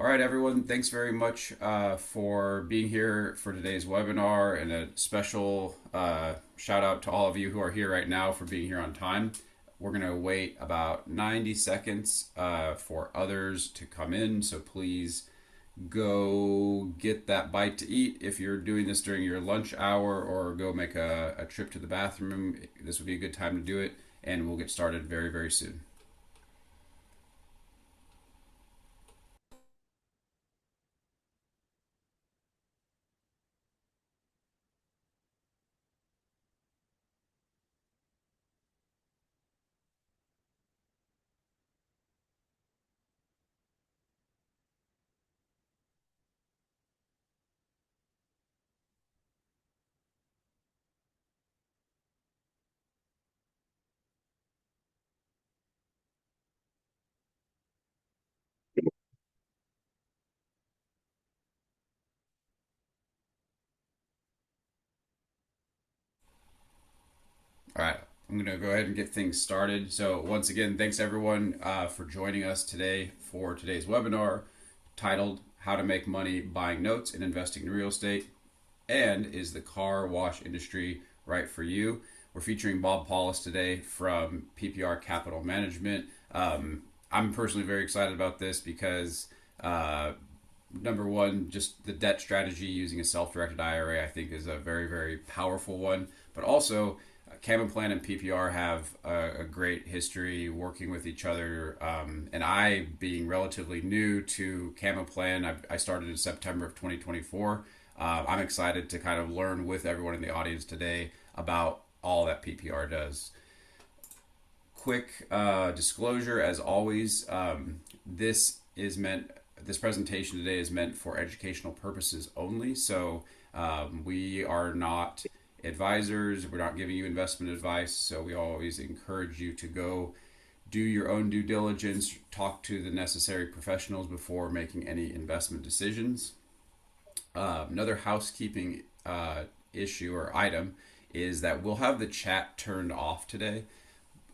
All right, everyone. Thanks very much for being here for today's webinar, and a special shout out to all of you who are here right now for being here on time. We're going to wait about 90 seconds for others to come in, so please go get that bite to eat. If you're doing this during your lunch hour or go make a trip to the bathroom, this would be a good time to do it, and we'll get started very, very soon. All right, I'm going to go ahead and get things started. So, once again, thanks everyone for joining us today for today's webinar titled How to Make Money Buying Notes and Investing in Real Estate, and Is the Car Wash Industry Right for You? We're featuring Bob Paulus today from PPR Capital Management. I'm personally very excited about this because number one, just the debt strategy using a self-directed IRA, I think, is a very, very powerful one. But also, Plan and PPR have a great history working with each other. And I, being relatively new to Plan, I started in September of 2024. I'm excited to kind of learn with everyone in the audience today about all that PPR does. Quick disclosure, as always, this presentation today is meant for educational purposes only. So we are not advisors. We're not giving you investment advice. So we always encourage you to go do your own due diligence, talk to the necessary professionals before making any investment decisions. Another housekeeping issue or item is that we'll have the chat turned off today,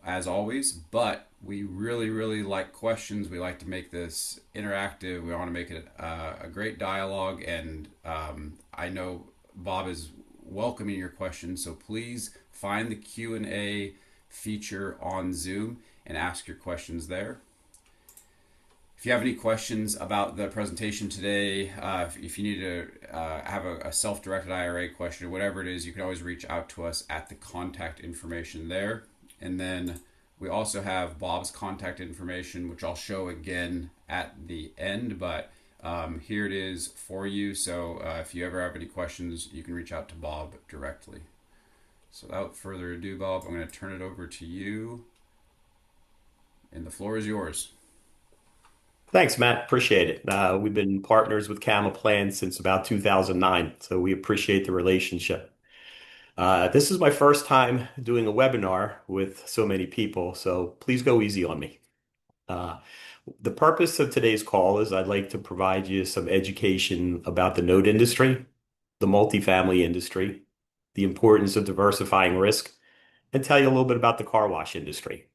as always, but we really, really like questions. We like to make this interactive. We want to make it a great dialogue, and I know Bob is welcoming your questions, so please find the Q&A feature on Zoom and ask your questions there. If you have any questions about the presentation today, if you need to have a self-directed IRA question or whatever it is, you can always reach out to us at the contact information there. And then we also have Bob's contact information, which I'll show again at the end, but here it is for you. So if you ever have any questions, you can reach out to Bob directly. So without further ado, Bob, I'm going to turn it over to you, and the floor is yours. Thanks, Matt. Appreciate it. We've been partners with Plan since about 2009, so we appreciate the relationship. This is my first time doing a webinar with so many people, so please go easy on me. The purpose of today's call is I'd like to provide you some education about the note industry, the multifamily industry, the importance of diversifying risk, and tell you a little bit about the car wash industry.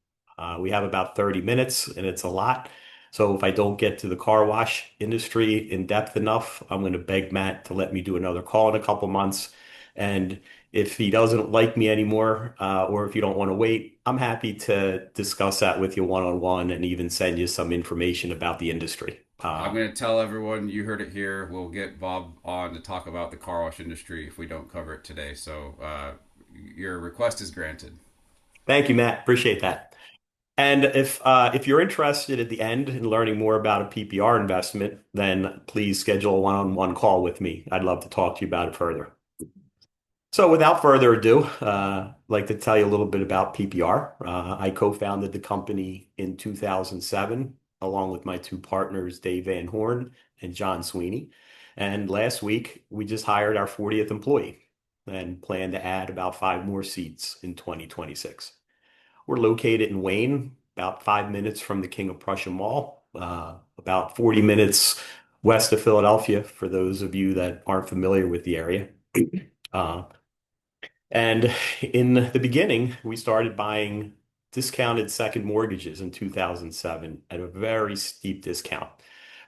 We have about 30 minutes, and it's a lot. So if I don't get to the car wash industry in depth enough, I'm going to beg Matt to let me do another call in a couple months. And if he doesn't like me anymore, or if you don't want to wait, I'm happy to discuss that with you one-on-one and even send you some information about the industry. I'm going to tell everyone you heard it here. We'll get Bob on to talk about the car wash industry if we don't cover it today. So your request is granted. Thank you, Matt. Appreciate that. And if you're interested at the end in learning more about a PPR investment, then please schedule a one-on-one call with me. I'd love to talk to you about it further. So without further ado, I'd like to tell you a little bit about PPR. I co-founded the company in 2007, along with my two partners, Dave Van Horn and John Sweeney. And last week, we just hired our 40th employee and plan to add about 5 more seats in 2026. We're located in Wayne, about 5 minutes from the King of Prussia Mall, about 40 minutes west of Philadelphia, for those of you that aren't familiar with the area. Uh, and in the beginning, we started buying discounted second mortgages in 2007 at a very steep discount.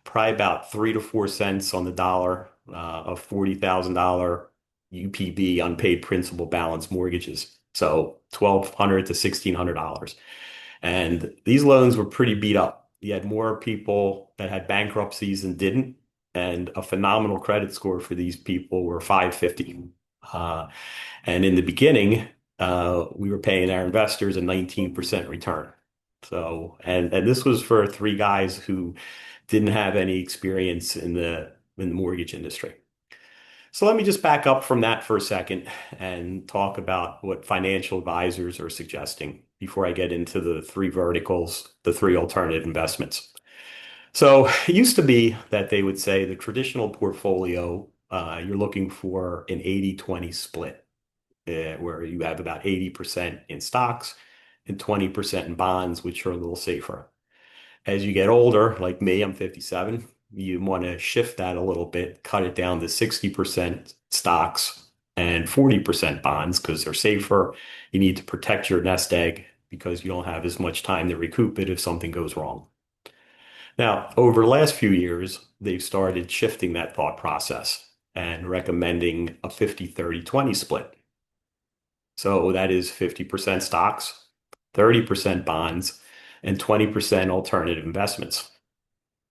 probably about 3 to 4 cents on the dollar of $40,000 UPB, unpaid principal balance mortgages. So $1,200 to $1,600. And these loans were pretty beat up. You had more people that had bankruptcies than didn't, and a phenomenal credit score for these people were 550. Uh, and in the beginning, we were paying our investors a 19% return. So, and this was for three guys who didn't have any experience in the mortgage industry. So let me just back up from that for a second and talk about what financial advisors are suggesting before I get into the three verticals, the three alternative investments. So it used to be that they would say the traditional portfolio, you're looking for an 80-20 split, where you have about 80% in stocks and 20% in bonds, which are a little safer. As you get older, like me, I'm 57, you want to shift that a little bit, cut it down to 60% stocks and 40% bonds because they're safer. You need to protect your nest egg because you don't have as much time to recoup it if something goes wrong. Now, over the last few years, they've started shifting that thought process and recommending a 50-30-20 split. So that is 50% stocks, 30% bonds, and 20% alternative investments.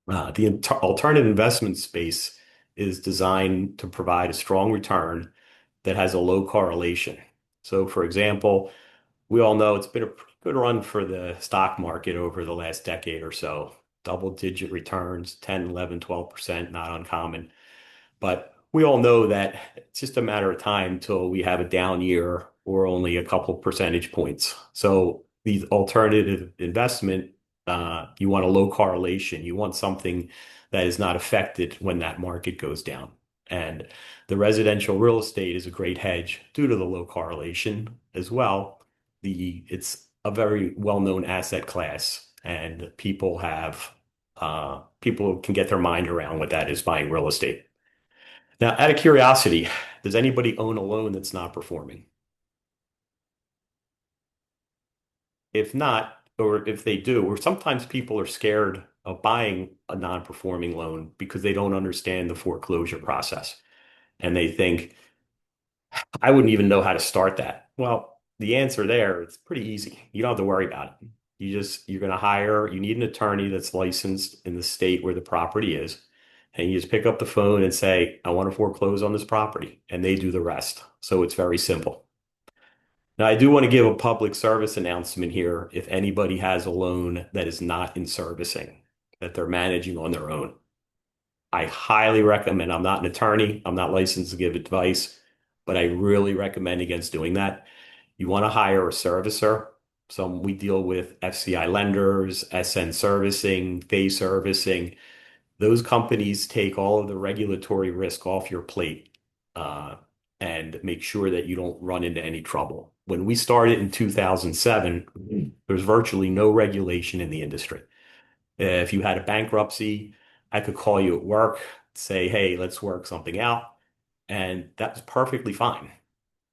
The alternative investment space is designed to provide a strong return that has a low correlation. So, for example, we all know it's been a pretty good run for the stock market over the last decade or so. Double-digit returns, 10, 11, 12%, not uncommon. But we all know that it's just a matter of time till we have a down year or only a couple percentage points. So these alternative investment, you want a low correlation. You want something that is not affected when that market goes down. And the residential real estate is a great hedge due to the low correlation as well. It's a very well-known asset class, and people can get their mind around what that is buying real estate. Now, out of curiosity, does anybody own a loan that's not performing? If not, or if they do, or sometimes people are scared of buying a non-performing loan because they don't understand the foreclosure process. And they think, I wouldn't even know how to start that. Well, the answer there, it's pretty easy. You don't have to worry about it. You're going to you need an attorney that's licensed in the state where the property is. And you just pick up the phone and say, I want to foreclose on this property. And they do the rest. So it's very simple. Now, I do want to give a public service announcement here. If anybody has a loan that is not in servicing, that they're managing on their own, I highly recommend. I'm not an attorney, I'm not licensed to give advice, but I really recommend against doing that. You want to hire a servicer. So we deal with FCI lenders, SN servicing, Phase servicing. Those companies take all of the regulatory risk off your plate uh, and make sure that you don't run into any trouble. When we started in 2007, there was virtually no regulation in the industry. If you had a bankruptcy, I could call you at work, say, hey, let's work something out. And that's perfectly fine.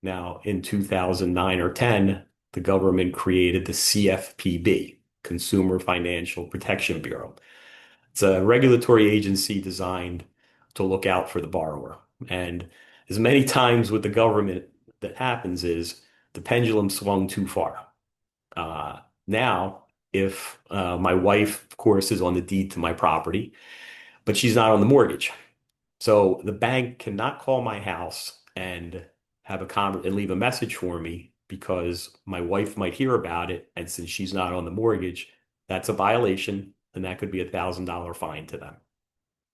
Now, in 2009 or 10, the government created the CFPB, Consumer Financial Protection Bureau. It's a regulatory agency designed to look out for the borrower. And as many times with the government that happens is the pendulum swung too far. Now, if my wife, of course, is on the deed to my property, but she's not on the mortgage. So the bank cannot call my house and and leave a message for me because my wife might hear about it. And since she's not on the mortgage, that's a violation, and that could be $1,000 fine to them.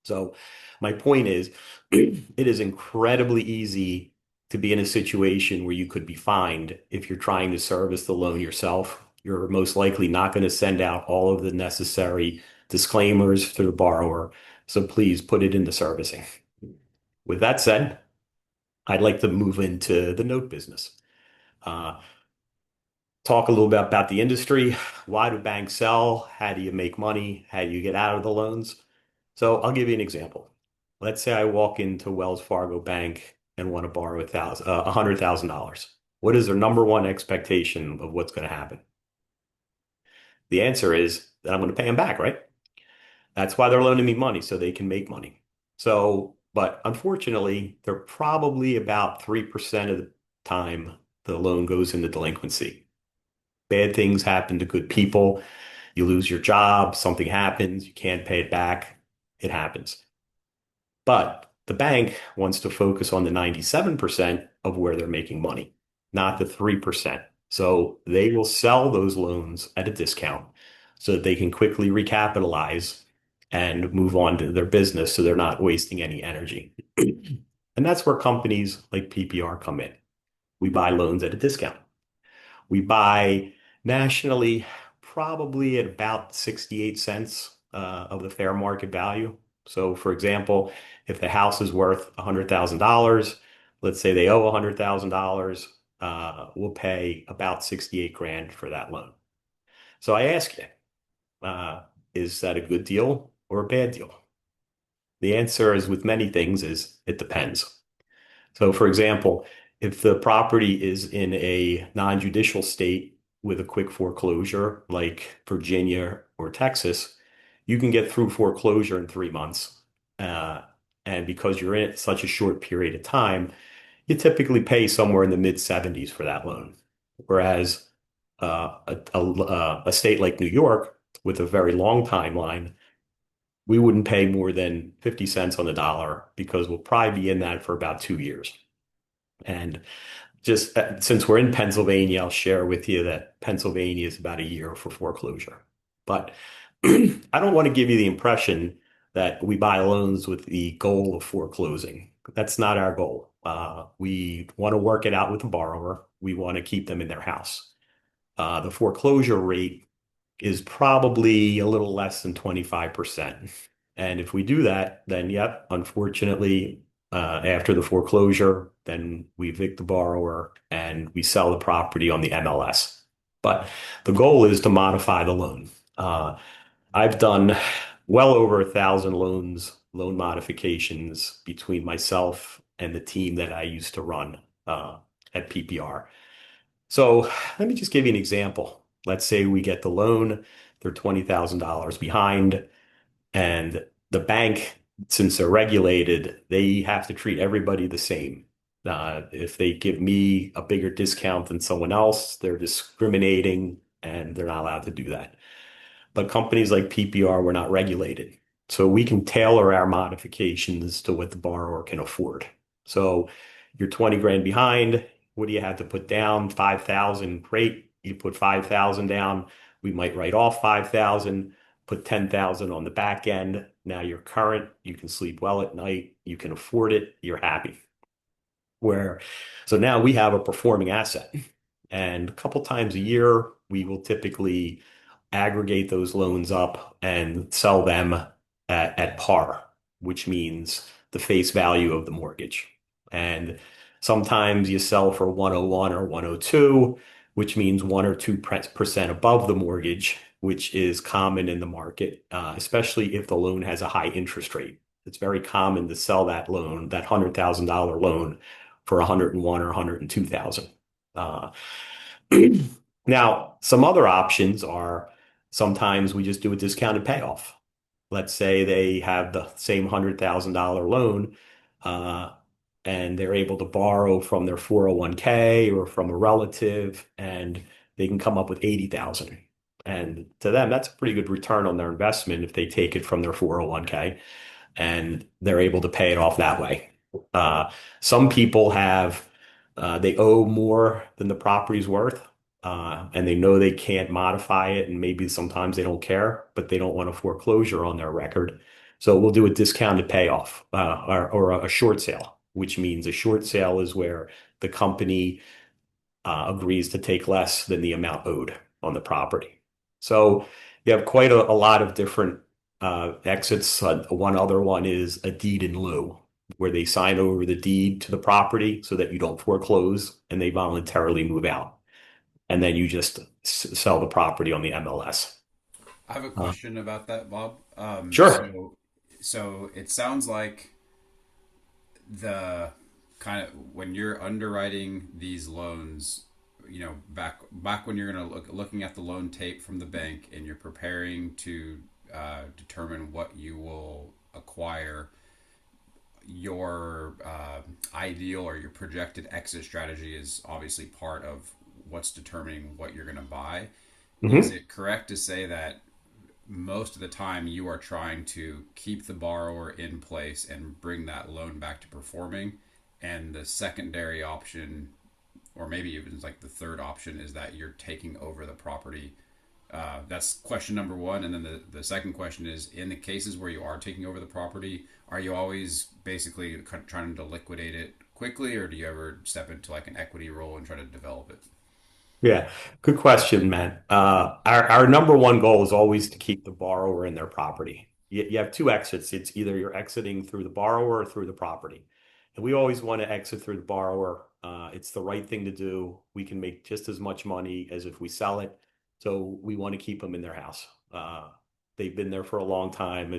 So my point is, it is incredibly easy to be in a situation where you could be fined if you're trying to service the loan yourself. You're most likely not going to send out all of the necessary disclaimers to the borrower. So please put it into servicing. With that said, I'd like to move into the note business. Uh, Talk a little bit about the industry. Why do banks sell? How do you make money? How do you get out of the loans? So I'll give you an example. Let's say I walk into Wells Fargo Bank and want to borrow $100,000. What is their number one expectation of what's going to happen? The answer is that I'm going to pay them back, right? That's why they're loaning me money so they can make money. So, but unfortunately, they're probably about 3% of the time the loan goes into delinquency. Bad things happen to good people. You lose your job, something happens, you can't pay it back. It happens. But the bank wants to focus on the 97% of where they're making money, not the 3%. So they will sell those loans at a discount so that they can quickly recapitalize and move on to their business so they're not wasting any energy. And that's where companies like PPR come in. We buy loans at a discount. We buy nationally probably at about 68 cents of the fair market value. So, for example, if the house is worth $100,000, let's say they owe $100,000, we'll pay about 68 grand for that loan. So I ask you, uh, is that a good deal or a bad deal? The answer is with many things is it depends. So, for example, if the property is in a non-judicial state with a quick foreclosure, like Virginia or Texas, you can get through foreclosure in 3 months. Uh, and because you're in it such a short period of time, you typically pay somewhere in the mid 70s for that loan. Whereas a state like New York, with a very long timeline, we wouldn't pay more than 50 cents on the dollar because we'll probably be in that for about 2 years. And just since we're in Pennsylvania, I'll share with you that Pennsylvania is about a year for foreclosure. But I don't want to give you the impression that we buy loans with the goal of foreclosing. That's not our goal. We want to work it out with the borrower. We want to keep them in their house. The foreclosure rate is probably a little less than 25%. And if we do that, then yep, unfortunately, after the foreclosure, then we evict the borrower and we sell the property on the MLS. But the goal is to modify the loan. I've done well over 1,000 loan modifications between myself and the team that I used to run at PPR. So let me just give you an example. Let's say we get the loan, they're $20,000 behind, and the bank, since they're regulated, they have to treat everybody the same. If they give me a bigger discount than someone else, they're discriminating and they're not allowed to do that. But companies like PPR were not regulated. So we can tailor our modifications to what the borrower can afford. So you're 20 grand behind. What do you have to put down? 5,000. Great. You put 5,000 down. We might write off 5,000, put 10,000 on the back end. Now you're current. You can sleep well at night. You can afford it. You're happy. Where, so now we have a performing asset. And a couple times a year, we will typically aggregate those loans up and sell them at par, which means the face value of the mortgage. And sometimes you sell for 101 or 102, which means 1 or 2% above the mortgage, which is common in the market, especially if the loan has a high interest rate. It's very common to sell that loan, that $100,000 loan, for 101 or 102,000. Uh, Now, some other options are sometimes we just do a discounted payoff. Let's say they have the same $100,000 loan, uh, and they're able to borrow from their 401k or from a relative, and they can come up with 80,000. And to them, that's a pretty good return on their investment if they take it from their 401k and they're able to pay it off that way. Some people have, they owe more than the property's worth, and they know they can't modify it, and maybe sometimes they don't care, but they don't want a foreclosure on their record. So we'll do a discounted payoff, or a short sale, which means a short sale is where the company agrees to take less than the amount owed on the property. So you have quite a lot of different exits. One other one is a deed in lieu, where they sign over the deed to the property so that you don't foreclose and they voluntarily move out. And then you just sell the property on the MLS. I have a Uh, question about that, Bob. sure. So it sounds like the kind of when you're underwriting these loans, back when you're gonna looking at the loan tape from the bank and you're preparing to determine what you will acquire, your ideal or your projected exit strategy is obviously part of what's determining what you're going to buy. Is Hmm. it correct to say that most of the time you are trying to keep the borrower in place and bring that loan back to performing, and the secondary option, or maybe even like the third option, is that you're taking over the property? That's question number one. And then the second question is, in the cases where you are taking over the property, are you always basically trying to liquidate it quickly, or do you ever step into like an equity role and try to develop it? Yeah, good question, man. Our number one goal is always to keep the borrower in their property. You have two exits. It's either you're exiting through the borrower or through the property. And we always want to exit through the borrower. It's the right thing to do. We can make just as much money as if we sell it. So we want to keep them in their house. They've been there for a long time.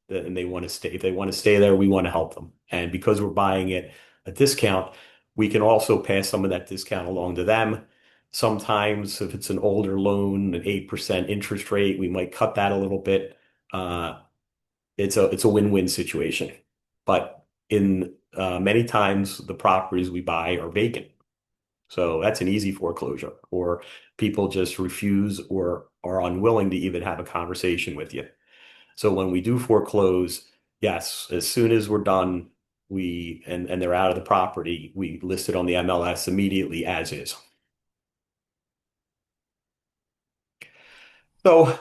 And they want to stay. If they want to stay there, we want to help them. And because we're buying it a discount, we can also pass some of that discount along to them. Sometimes, if it's an older loan, an 8% interest rate, we might cut that a little bit. Uh, it's a win-win situation. But in many times, the properties we buy are vacant, so that's an easy foreclosure. Or people just refuse or are unwilling to even have a conversation with you. So when we do foreclose, yes, as soon as we're done, and they're out of the property, we list it on the MLS immediately as is. So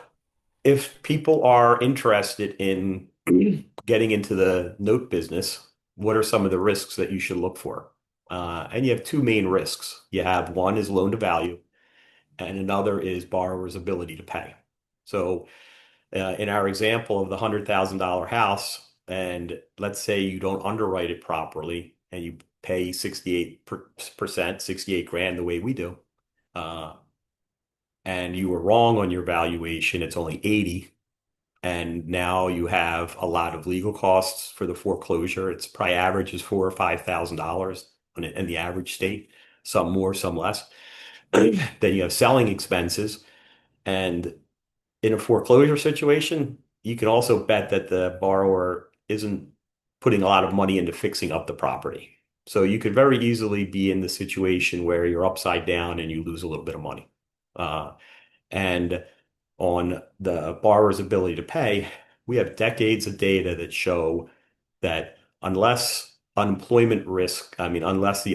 if people are interested in getting into the note business, what are some of the risks that you should look for? And you have two main risks. You have one is loan to value, and another is borrower's ability to pay. So, in our example of the $100,000 house, and let's say you don't underwrite it properly and you pay 68%, 68 grand the way we do, uh, and you were wrong on your valuation, it's only 80, and now you have a lot of legal costs for the foreclosure. It's probably averages $4,000 or $5,000 in the average state, some more, some less. Then you have selling expenses, and in a foreclosure situation, you can also bet that the borrower isn't putting a lot of money into fixing up the property. So you could very easily be in the situation where you're upside down and you lose a little bit of money. Uh, and on the borrower's ability to pay, we have decades of data that show that unless the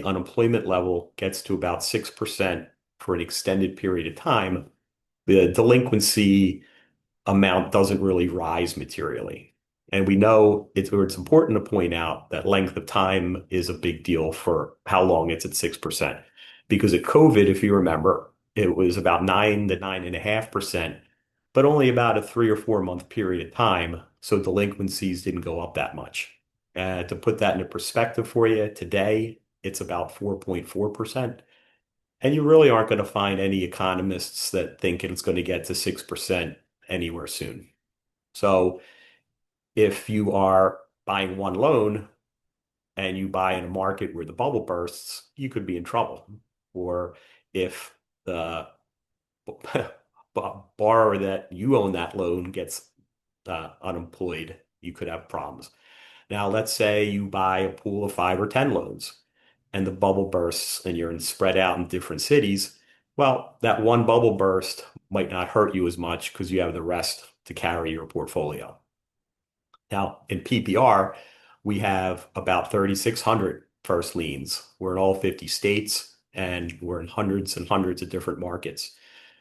unemployment level gets to about 6% for an extended period of time, the delinquency amount doesn't really rise materially. And we know it's important to point out that length of time is a big deal for how long it's at 6%. Because at COVID, if you remember, it was about 9 to 9.5%, but only about a 3 or 4 month period of time. So delinquencies didn't go up that much. To put that into perspective for you, today it's about 4.4%. And you really aren't going to find any economists that think it's going to get to 6% anywhere soon. So if you are buying one loan and you buy in a market where the bubble bursts, you could be in trouble. Or if the borrower that you own that loan gets unemployed, you could have problems. Now, let's say you buy a pool of 5 or 10 loans and the bubble bursts and you're spread out in different cities. Well, that one bubble burst might not hurt you as much because you have the rest to carry your portfolio. Now, in PPR, we have about 3,600 first liens. We're in all 50 states and we're in hundreds and hundreds of different markets.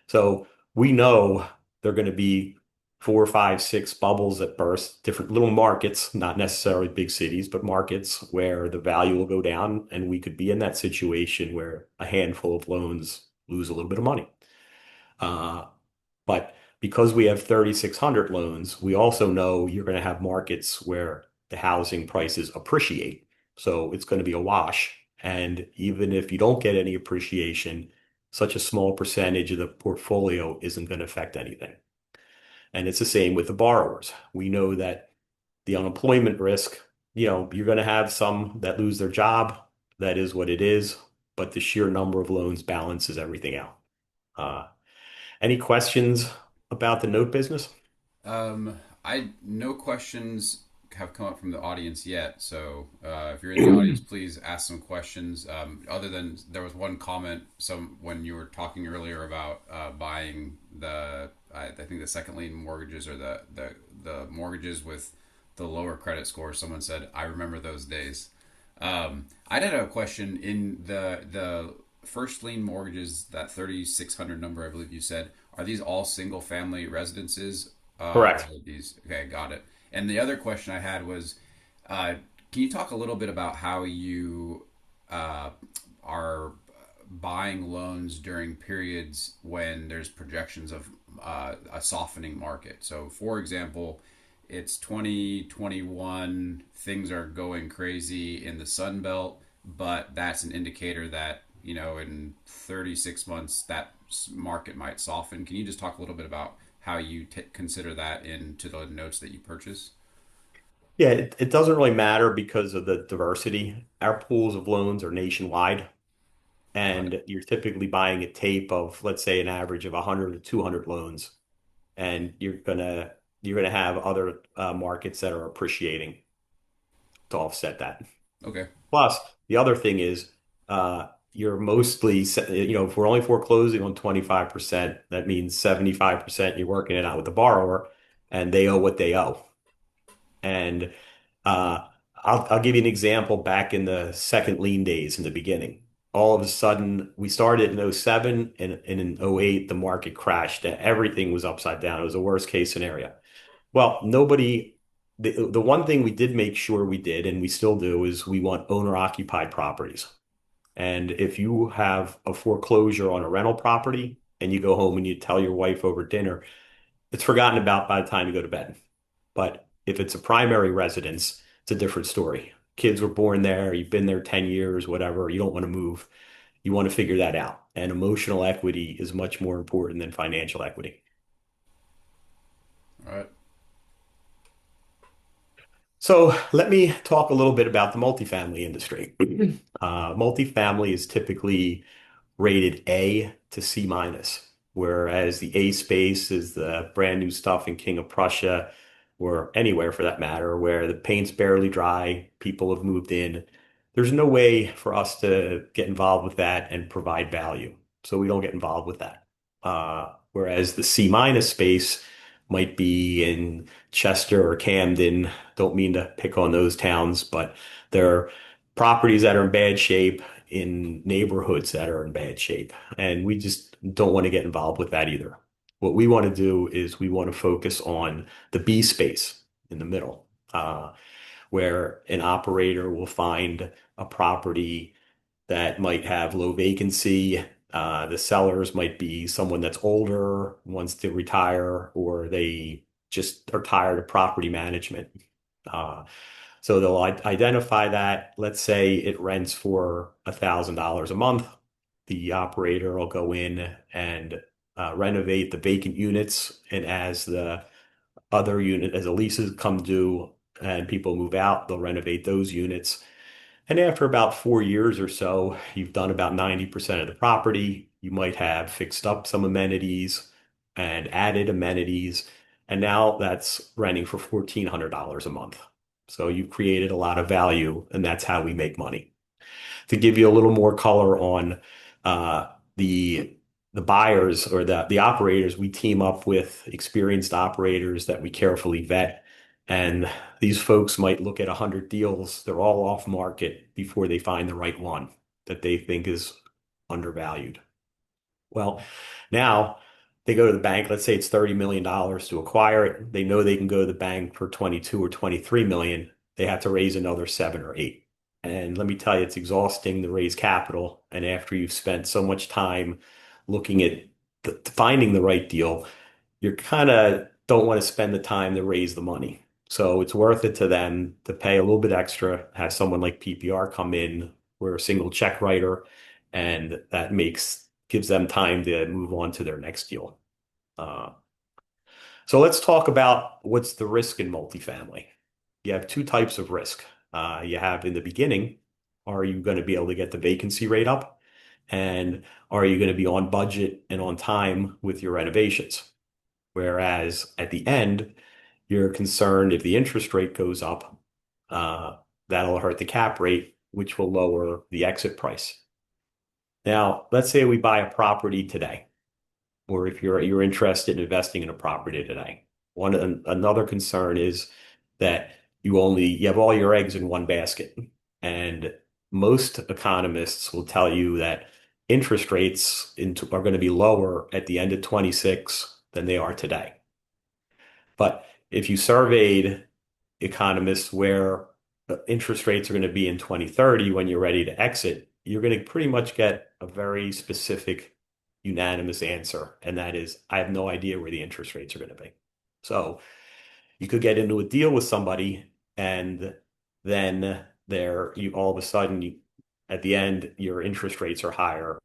So we know there are going to be 4, 5, 6 bubbles that burst, different little markets, not necessarily big cities, but markets where the value will go down. And we could be in that situation where a handful of loans lose a little bit of money. Uh, but because we have 3,600 loans, we also know you're going to have markets where the housing prices appreciate. So it's going to be a wash. And even if you don't get any appreciation, such a small percentage of the portfolio isn't going to affect anything. And it's the same with the borrowers. We know that the unemployment risk, you're going to have some that lose their job. That is what it is. But the sheer number of loans balances everything out. Any questions about the note business? I no questions have come up from the audience yet. So if you're in the audience, please ask some questions. Other than there was one comment, some when you were talking earlier about buying I think the second lien mortgages or the mortgages with the lower credit score. Someone said, "I remember those days." I did have a question in the first lien mortgages, that 3,600 number, I believe you said. Are these all single family residences? Or Correct. are these okay? Got it. And the other question I had was, uh, can you talk a little bit about how you uh, are buying loans during periods when there's projections of a softening market? So, for example, it's 2021, things are going crazy in the Sun Belt, but that's an indicator that, in 36 months, that market might soften. Can you just talk a little bit about how you consider that into the notes that you purchase? Yeah, it doesn't really matter because of the diversity. Our pools of loans are nationwide, Got it. and you're typically buying a tape of, let's say, an average of 100 to 200 loans, and you're gonna have other markets that are appreciating to offset that. Okay. Plus, the other thing is, you're mostly, if we're only foreclosing on 25%, that means 75% you're working it out with the borrower, and they owe what they owe. And uh, I'll give you an example back in the second lien days in the beginning. All of a sudden, we started in '07 and in '08, the market crashed. Everything was upside down. It was a worst case scenario. Well, the one thing we did make sure we did, and we still do, is we want owner occupied properties. And if you have a foreclosure on a rental property and you go home and you tell your wife over dinner, it's forgotten about by the time you go to bed. But if it's a primary residence, it's a different story. Kids were born there, you've been there 10 years, whatever, you don't want to move. You want to figure that out. And emotional equity is much more important than financial equity. All right. So let me talk a little bit about the multifamily industry. Multifamily is typically rated A to C minus, whereas the A space is the brand new stuff in King of Prussia or anywhere for that matter, where the paint's barely dry, people have moved in. There's no way for us to get involved with that and provide value. So we don't get involved with that. Whereas the C minus space might be in Chester or Camden. Don't mean to pick on those towns, but they're properties that are in bad shape in neighborhoods that are in bad shape. And we just don't want to get involved with that either. What we want to do is we want to focus on the B space in the middle, where an operator will find a property that might have low vacancy. The sellers might be someone that's older, wants to retire, or they just are tired of property management. Uh, so they'll identify that. Let's say it rents for $1,000 a month. The operator will go in and renovate the vacant units. And as the leases come due and people move out, they'll renovate those units. And after about 4 years or so, you've done about 90% of the property. You might have fixed up some amenities and added amenities. And now that's renting for $1,400 a month. So you've created a lot of value, and that's how we make money. To give you a little more color on uh, the the buyers or the operators, we team up with experienced operators that we carefully vet. And these folks might look at 100 deals. They're all off market before they find the right one that they think is undervalued. Well, now they go to the bank. Let's say it's $30 million to acquire it. They know they can go to the bank for 22 or 23 million. They have to raise another 7 or 8. And let me tell you, it's exhausting to raise capital. And after you've spent so much time looking at finding the right deal, you kind of don't want to spend the time to raise the money. So it's worth it to them to pay a little bit extra, have someone like PPR come in. We're a single check writer, and that gives them time to move on to their next deal. Uh, so let's talk about what's the risk in multifamily. You have two types of risk. You have in the beginning, are you going to be able to get the vacancy rate up? And are you going to be on budget and on time with your renovations? Whereas at the end, You're concerned if the interest rate goes up, uh, that'll hurt the cap rate, which will lower the exit price. Now, let's say we buy a property today, or if you're interested in investing in a property today. Another concern is that you have all your eggs in one basket. And most economists will tell you that interest rates are going to be lower at the end of 26 than they are today. But if you surveyed economists where interest rates are going to be in 2030 when you're ready to exit, you're going to pretty much get a very specific, unanimous answer. And that is, I have no idea where the interest rates are going to be. So you could get into a deal with somebody and then you all of a sudden at the end, your interest rates are higher.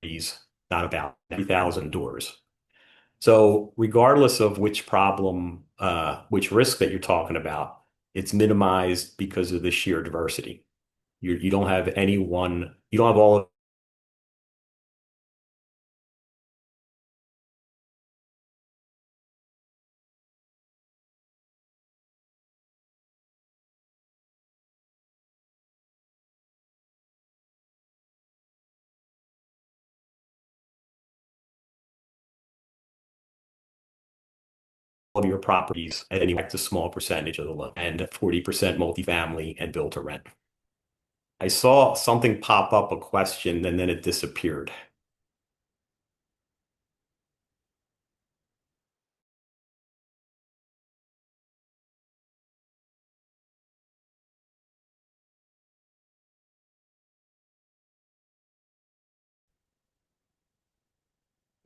He's not about 30,000 doors. So regardless of which risk that you're talking about, it's minimized because of the sheer diversity. You don't have you don't have all of your properties at any a small percentage of the loan and 40% multifamily and build to rent. I saw something pop up, a question, and then it disappeared.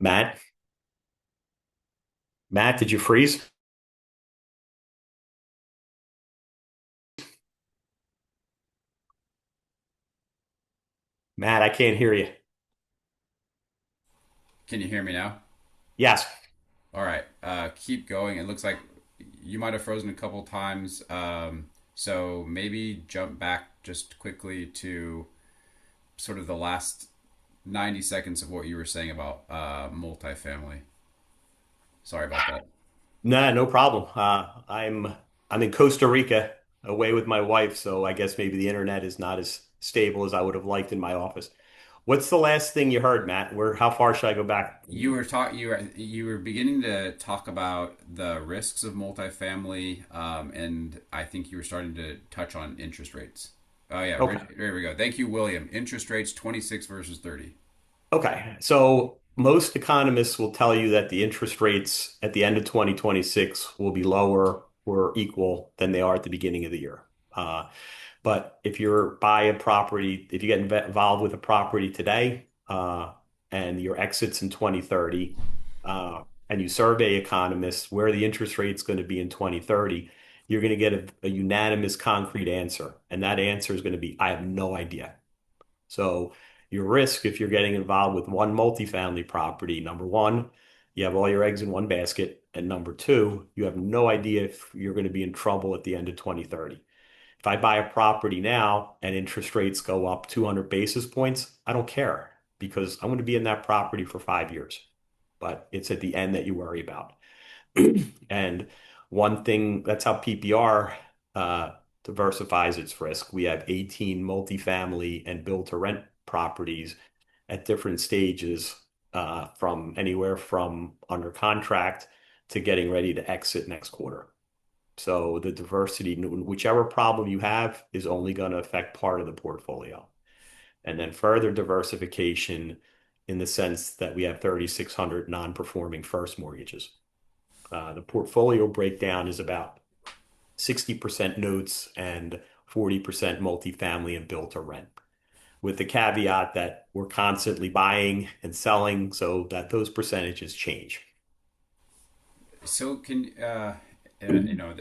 Matt, Matt, did you freeze? Matt, I can't hear you. Can you hear me now? Yes. All right, keep going. It looks like you might have frozen a couple times. So maybe jump back just quickly to sort of the last 90 seconds of what you were saying about multifamily. Sorry about that. Nah, no problem. I'm in Costa Rica away with my wife, so I guess maybe the internet is not as stable as I would have liked in my office. What's the last thing you heard, Matt? How far should I go back? You were beginning to talk about the risks of multifamily, and I think you were starting to touch on interest rates. Oh yeah, Okay. there we go. Thank you, William. Interest rates 26 versus 30. Okay. So most economists will tell you that the interest rates at the end of 2026 will be lower or equal than they are at the beginning of the year. But if you're buy a property, if you get involved with a property today, and your exits in 2030, and you survey economists where the interest rate's going to be in 2030, you're going to get a unanimous concrete answer. And that answer is going to be, I have no idea. So your risk if you're getting involved with one multifamily property, number one, you have all your eggs in one basket. And number two, you have no idea if you're going to be in trouble at the end of 2030. If I buy a property now and interest rates go up 200 basis points, I don't care because I'm going to be in that property for 5 years. But it's at the end that you worry about. And one thing, that's how PPR diversifies its risk. We have 18 multifamily and build to rent properties at different stages, from anywhere from under contract to getting ready to exit next quarter. So the diversity, whichever problem you have, is only going to affect part of the portfolio. And then further diversification in the sense that we have 3,600 non-performing first mortgages. The portfolio breakdown is about 60% notes and 40% multifamily and built to rent, with the caveat that we're constantly buying and selling so that those percentages change. So can you know,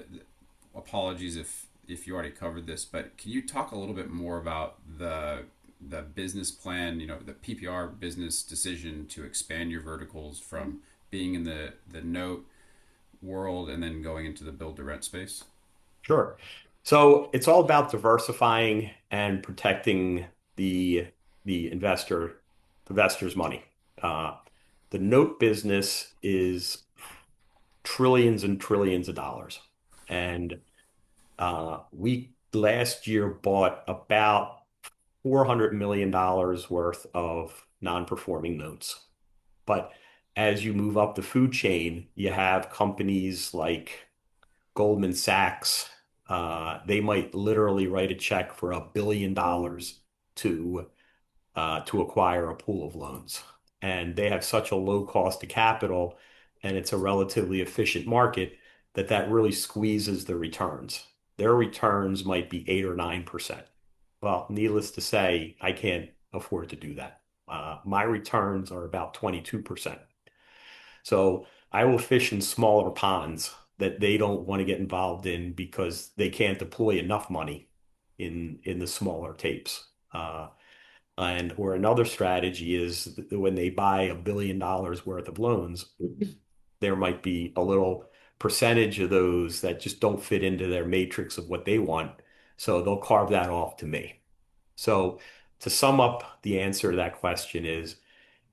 apologies if you already covered this, but can you talk a little bit more about the the business plan, the PPR business decision to expand your verticals from being in the note world and then going into the build to rent space? Sure. So it's all about diversifying and protecting the the investor's money. Uh, the note business is trillions and trillions of dollars, and we last year bought about $400 million worth of non-performing notes. But as you move up the food chain, you have companies like Goldman Sachs. They might literally write a check for $1 billion to to acquire a pool of loans. And they have such a low cost of capital, and it's a relatively efficient market that really squeezes the returns. Their returns might be 8 or 9%. Well, needless to say, I can't afford to do that. My returns are about 22%. So I will fish in smaller ponds that they don't want to get involved in because they can't deploy enough money in the smaller tapes. And or another strategy is when they buy $1 billion worth of loans, there might be a little percentage of those that just don't fit into their matrix of what they want. So they'll carve that off to me. So to sum up, the answer to that question is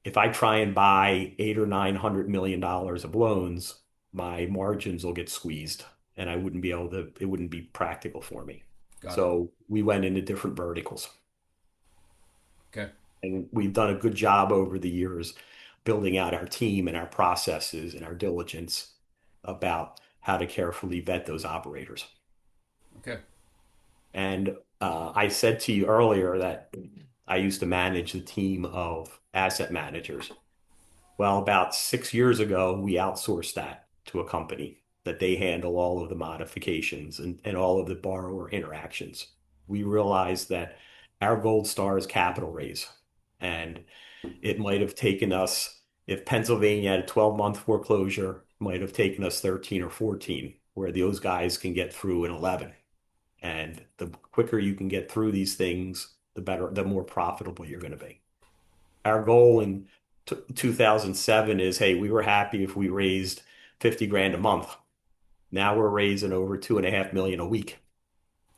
if I try and buy 8 or 900 million dollars of loans, my margins will get squeezed and I wouldn't be able to, it wouldn't be practical for me. Got it. So we went into different verticals. Okay. And we've done a good job over the years building out our team and our processes and our diligence about how to carefully vet those operators. Okay. And I said to you earlier that I used to manage the team of asset managers. Well, about 6 years ago, we outsourced that to a company that they handle all of the modifications and all of the borrower interactions. We realized that our gold star is capital raise. And it might have taken us, if Pennsylvania had a 12-month foreclosure, might have taken us 13 or 14, where those guys can get through in 11. And the quicker you can get through these things, the better, the more profitable you're going to be. Our goal in 2007 is, hey, we were happy if we raised 50 grand a month. Now we're raising over 2.5 million a week.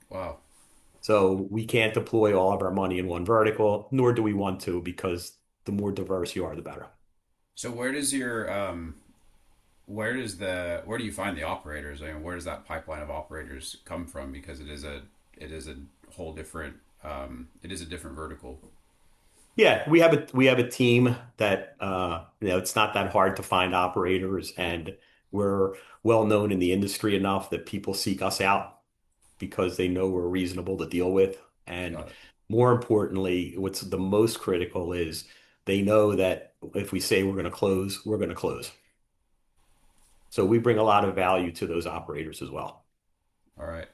Wow. So we can't deploy all of our money in one vertical, nor do we want to, because the more diverse you are, the better. So where do you find the operators? I mean, where does that pipeline of operators come from? Because it is a whole different it is a different vertical. Yeah, we have a team that it's not that hard to find operators, and we're well known in the industry enough that people seek us out because they know we're reasonable to deal with. And Got it. more importantly, what's the most critical is they know that if we say we're going to close, we're going to close. So we bring a lot of value to those operators as well. All right.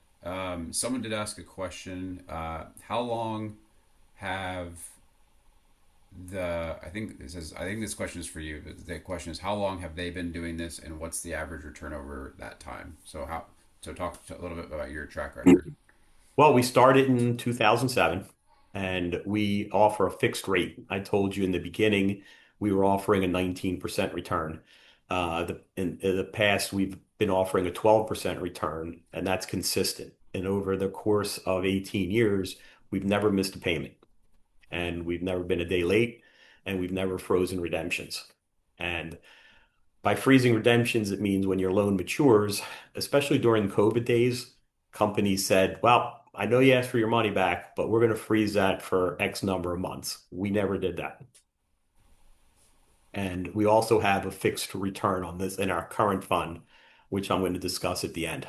Someone did ask a question. How long have I think this question is for you. But the question is, how long have they been doing this, and what's the average return over that time? So talk a little bit about your track record. Well, we started in 2007 and we offer a fixed rate. I told you in the beginning we were offering a 19% return. In the past, we've been offering a 12% return, and that's consistent. And over the course of 18 years, we've never missed a payment, and we've never been a day late, and we've never frozen redemptions. And by freezing redemptions, it means when your loan matures, especially during COVID days, companies said, well, I know you asked for your money back, but we're going to freeze that for X number of months. We never did that. And we also have a fixed return on this in our current fund, which I'm going to discuss at the end.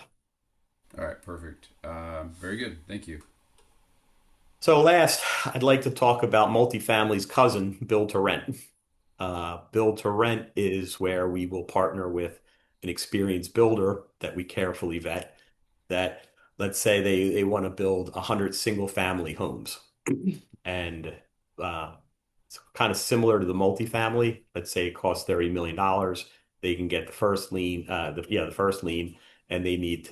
All right, perfect. Very good. Thank you. So last, I'd like to talk about multifamily's cousin, build to rent. Build to rent is where we will partner with an experienced builder that we carefully vet that let's say they want to build 100 single family homes and uh, it's kind of similar to the multifamily. Let's say it costs $30 million. They can get the first lien, the first lien, and they need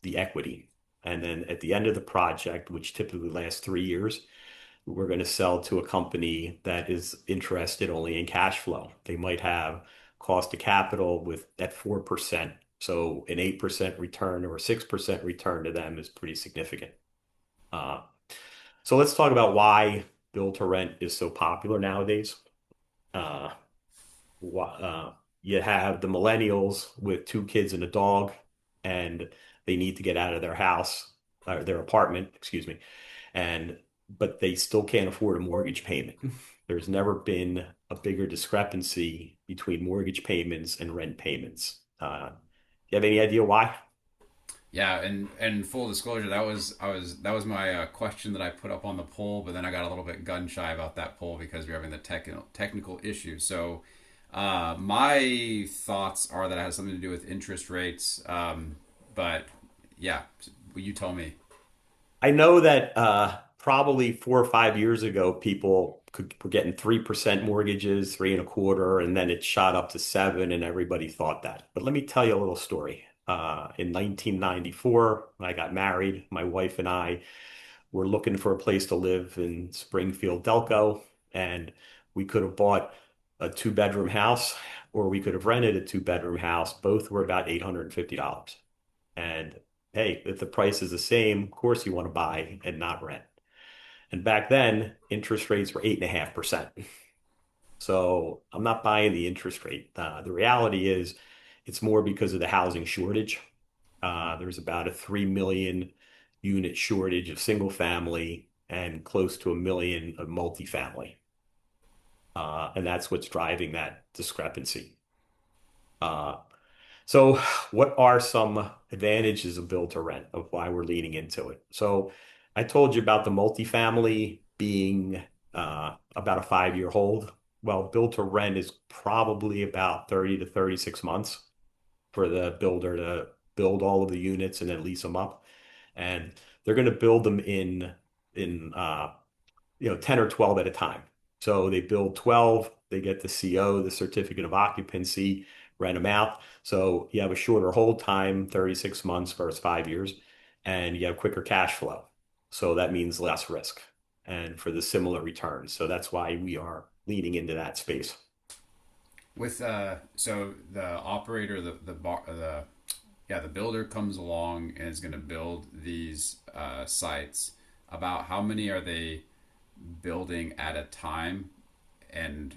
the equity. And then at the end of the project, which typically lasts 3 years, we're going to sell to a company that is interested only in cash flow. They might have cost of capital with at 4%. So an 8% return or a 6% return to them is pretty significant. Uh, so let's talk about why build to rent is so popular nowadays. Uh, you have the millennials with two kids and a dog, and they need to get out of their house or their apartment, excuse me, and but they still can't afford a mortgage payment. There's never been a bigger discrepancy between mortgage payments and rent payments. You have any idea why? Yeah, and full disclosure, that was my question that I put up on the poll, but then I got a little bit gun shy about that poll because we're having the technical issue. So, my thoughts are that it has something to do with interest rates. But yeah, you tell me. I know that probably 4 or 5 years ago, were getting 3% mortgages, three and a quarter, and then it shot up to seven, and everybody thought that. But let me tell you a little story. In 1994, when I got married, my wife and I were looking for a place to live in Springfield, Delco, and we could have bought a two-bedroom house, or we could have rented a two-bedroom house. Both were about $850. And hey, if the price is the same, of course you want to buy and not rent. And back then, interest rates were 8.5%. So I'm not buying the interest rate. The reality is it's more because of the housing shortage. There's about a 3 million unit shortage of single family and close to a million of multifamily. And that's what's driving that discrepancy. Uh, So, what are some advantages of build to rent of why we're leaning into it? So, I told you about the multifamily being about a 5 year hold. Well, build to rent is probably about 30 to 36 months for the builder to build all of the units and then lease them up. And they're going to build them in 10 or 12 at a time. So they build 12, they get the CO, the certificate of occupancy, rent them out. So you have a shorter hold time, 36 months versus 5 years, and you have quicker cash flow. So that means less risk and for the similar returns. So that's why we are leaning into that space. With so the operator, the yeah, the builder comes along and is going to build these sites. About how many are they building at a time, and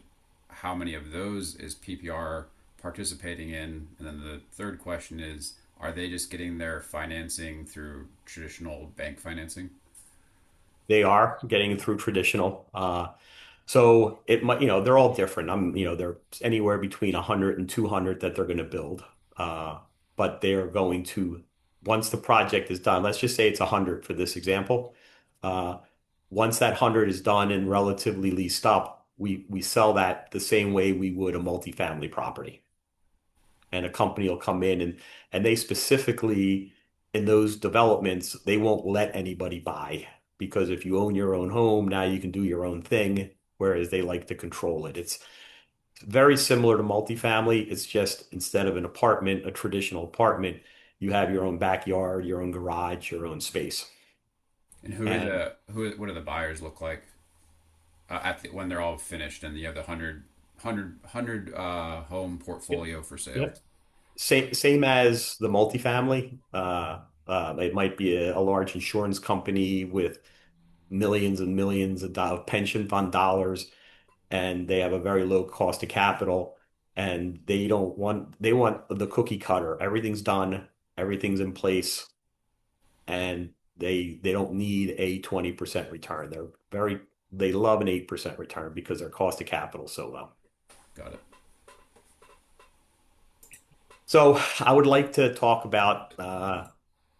how many of those is PPR participating in? And then the third question is, are they just getting their financing through traditional bank financing? They are getting it through traditional. So it might, they're all different. They're anywhere between 100 and 200 that they're going to build. Uh, but they're going to, once the project is done, let's just say it's 100 for this example. Uh, Once that 100 is done and relatively leased up, we sell that the same way we would a multifamily property. And a company will come in and they specifically in those developments, they won't let anybody buy because if you own your own home, now you can do your own thing, whereas they like to control it. It's very similar to multifamily. It's just instead of an apartment, a traditional apartment, you have your own backyard, your own garage, your own space. And who are And the who? What do the buyers look like when they're all finished, and you have the hundred home yep, portfolio for sale? yep. Same as the multifamily. It might be a large insurance company with millions and millions of pension fund dollars, and they have a very low cost of capital, and they want the cookie cutter. Everything's done, everything's in place, and they don't need a 20% return. They love an 8% return because their cost of capital is so low. Got it. So I would like to talk about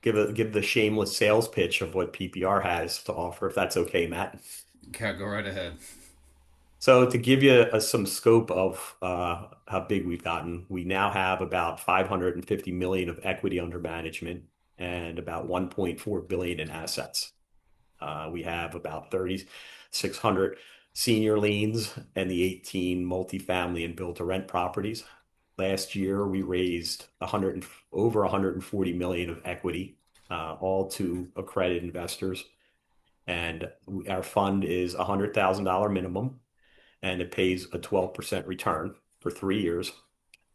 give the shameless sales pitch of what PPR has to offer, if that's okay, Matt. Yeah, go right ahead. So to give you some scope of how big we've gotten, we now have about 550 million of equity under management and about 1.4 billion in assets. We have about 3,600 senior liens and the 18 multifamily and build to rent properties. Last year, we raised over 140 million of equity, all to accredited investors. And our fund is $100,000 minimum, and it pays a 12% return for 3 years.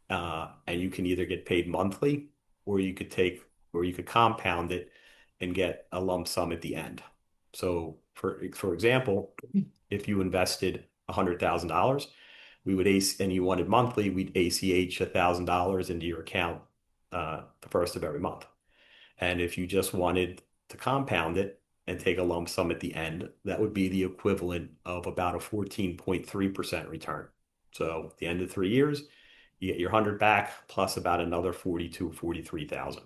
And you can either get paid monthly, or you could compound it and get a lump sum at the end. So, for example, if you invested $100,000, we would AC, and you wanted monthly, we'd ACH $1,000 into your account the first of every month. And if you just wanted to compound it and take a lump sum at the end, that would be the equivalent of about a 14.3% return. So at the end of 3 years, you get your 100 back plus about another 42, 43,000.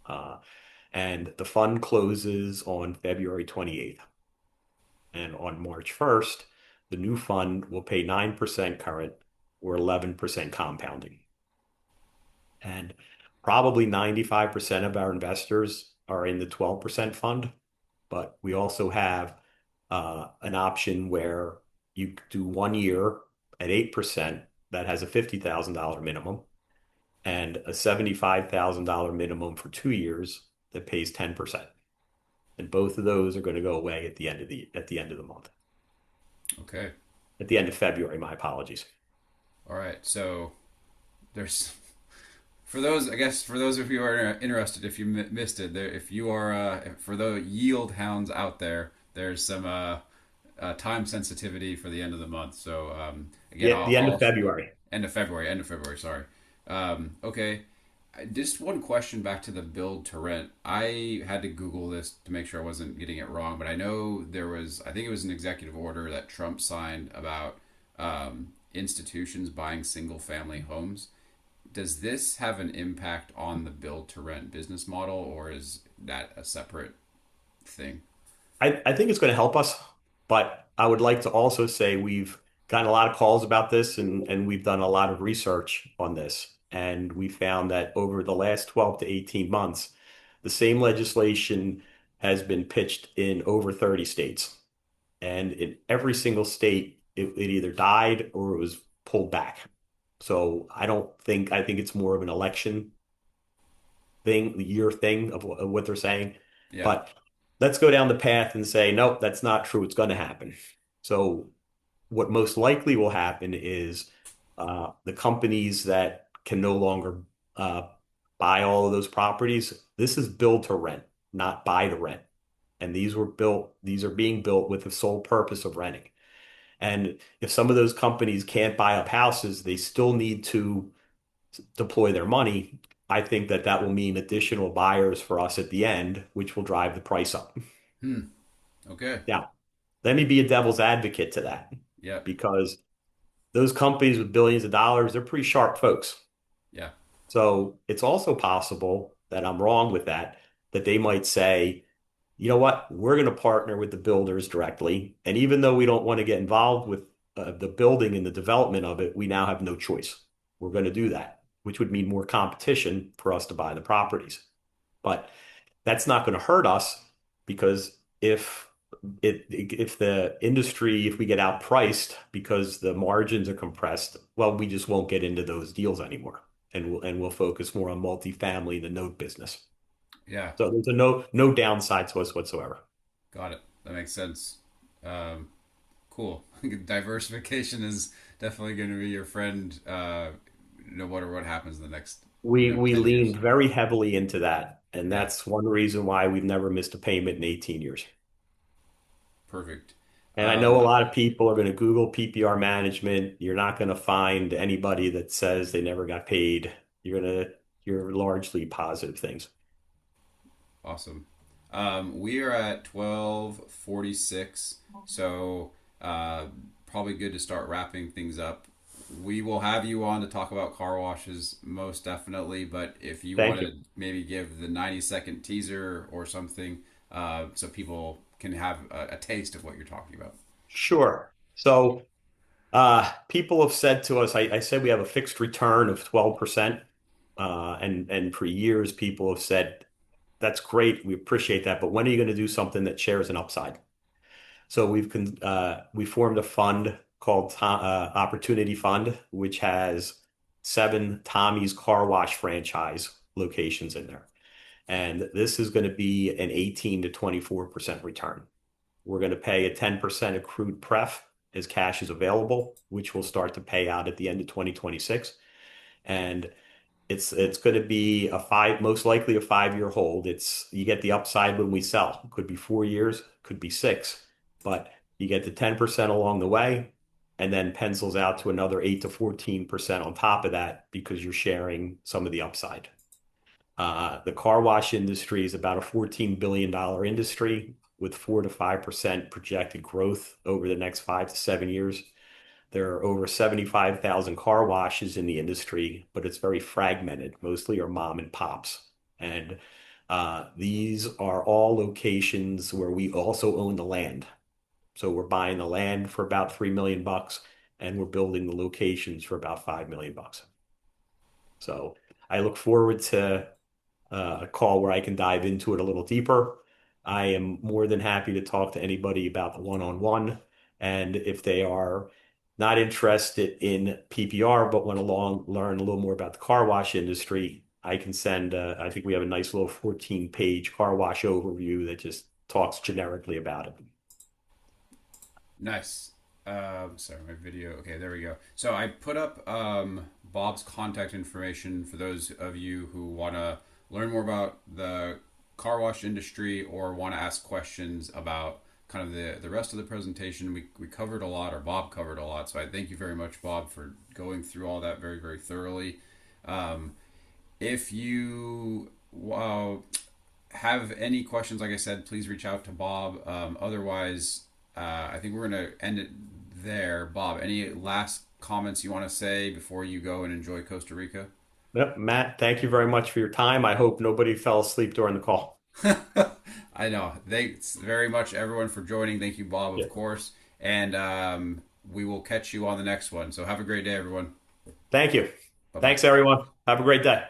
Uh, and the fund closes on February 28th. And on March 1st, the new fund will pay 9% current or 11% compounding. And probably 95% of our investors are in the 12% fund, but we also have an option where you do 1 year at 8% that has a $50,000 minimum, and a $75,000 minimum for 2 years that pays 10%. And both of those are going to go away at the end of the month. Okay. At the end of February, my apologies. All right. So there's for those, I guess, for those of you who are interested, if you missed it, there, if you are for the yield hounds out there, there's some time sensitivity for the end of the month. So again, The end of I'll February. end of February. Sorry. Okay. Just one question back to the build to rent. I had to Google this to make sure I wasn't getting it wrong, but I know there was, I think it was an executive order that Trump signed about institutions buying single family homes. Does this have an impact on the build to rent business model, or is that a separate thing? I think it's going to help us, but I would like to also say we've gotten a lot of calls about this, and we've done a lot of research on this. And we found that over the last 12 to 18 months, the same legislation has been pitched in over 30 states. And in every single state, it either died or it was pulled back. So I think it's more of an election thing, the year thing of what they're saying. Yeah. But let's go down the path and say, nope, that's not true. It's going to happen. So what most likely will happen is the companies that can no longer uh, buy all of those properties, this is build to rent, not buy to rent. And these are being built with the sole purpose of renting. And if some of those companies can't buy up houses, they still need to deploy their money. I think that that will mean additional buyers for us at the end, which will drive the price up. Hmm. Okay. Now, let me be a devil's advocate to that, Yeah. because those companies with billions of dollars, they're pretty sharp folks. Yeah. So it's also possible that I'm wrong with that, that they might say, you know what, we're going to partner with the builders directly. And even though we don't want to get involved with the building and the development of it, we now have no choice. We're going to do that, which would mean more competition for us to buy the properties. But that's not going to hurt us, because if the industry, if we get outpriced because the margins are compressed, well, we just won't get into those deals anymore, and we'll focus more on multifamily, the note business. Yeah. So there's a no downside to us whatsoever. Got it. That makes sense. Um, cool. Diversification is definitely going to be your friend, no matter what happens in the next, We 10 years. leaned very heavily into that, and Yeah. that's one reason why we've never missed a payment in 18 years. Perfect. And I know a Um, lot of people are going to Google PPR management. You're not going to find anybody that says they never got paid. You're largely positive things. Awesome. We are at 12:46, so probably good to start wrapping things up. We will have you on to talk about car washes most definitely, but if you Thank want you. to maybe give the 90-second teaser or something, so people can have a taste of what you're talking about. Sure. So people have said to us, I said we have a fixed return of 12%. And for years, people have said, that's great. We appreciate that. But when are you going to do something that shares an upside? So we formed a fund called Opportunity Fund, which has 7 Tommy's Car Wash franchise locations in there. And this is going to be an 18 to 24% return. we're going to pay a 10% accrued pref as cash is available, which will start to pay out at the end of 2026. And it's going to be most likely a 5-year hold. It's you get the upside when we sell. It could be 4 years, could be six, but you get the 10% along the way, and then pencils out to another 8 to 14% on top of that because you're sharing some of the upside. The car wash industry is about a $14 billion industry with 4 to 5% projected growth over the next 5 to 7 years. There are over 75,000 car washes in the industry, but it's very fragmented, mostly are mom and pops. And these are all locations where we also own the land. So we're buying the land for about 3 million bucks, and we're building the locations for about 5 million bucks. So I look forward to a call where I can dive into it a little deeper. I am more than happy to talk to anybody about the one-on-one. And if they are not interested in PPR but want to learn a little more about the car wash industry, I can send, I think we have a nice little 14-page car wash overview that just talks generically about it. Nice. Sorry, my video. Okay, there we go. So I put up Bob's contact information for those of you who want to learn more about the car wash industry or want to ask questions about kind of the rest of the presentation. We covered a lot, or Bob covered a lot. So I thank you very much, Bob, for going through all that very, very thoroughly. If you have any questions, like I said, please reach out to Bob. Otherwise, I think we're going to end it there. Bob, any last comments you want to say before you go and enjoy Costa Rica? Yep, Matt, thank you very much for your time. I hope nobody fell asleep during the call. I know. Thanks very much, everyone, for joining. Thank you, Bob, Yeah. of course. And we will catch you on the next one. So have a great day, everyone. Thank you. Bye bye. Thanks, everyone. Have a great day.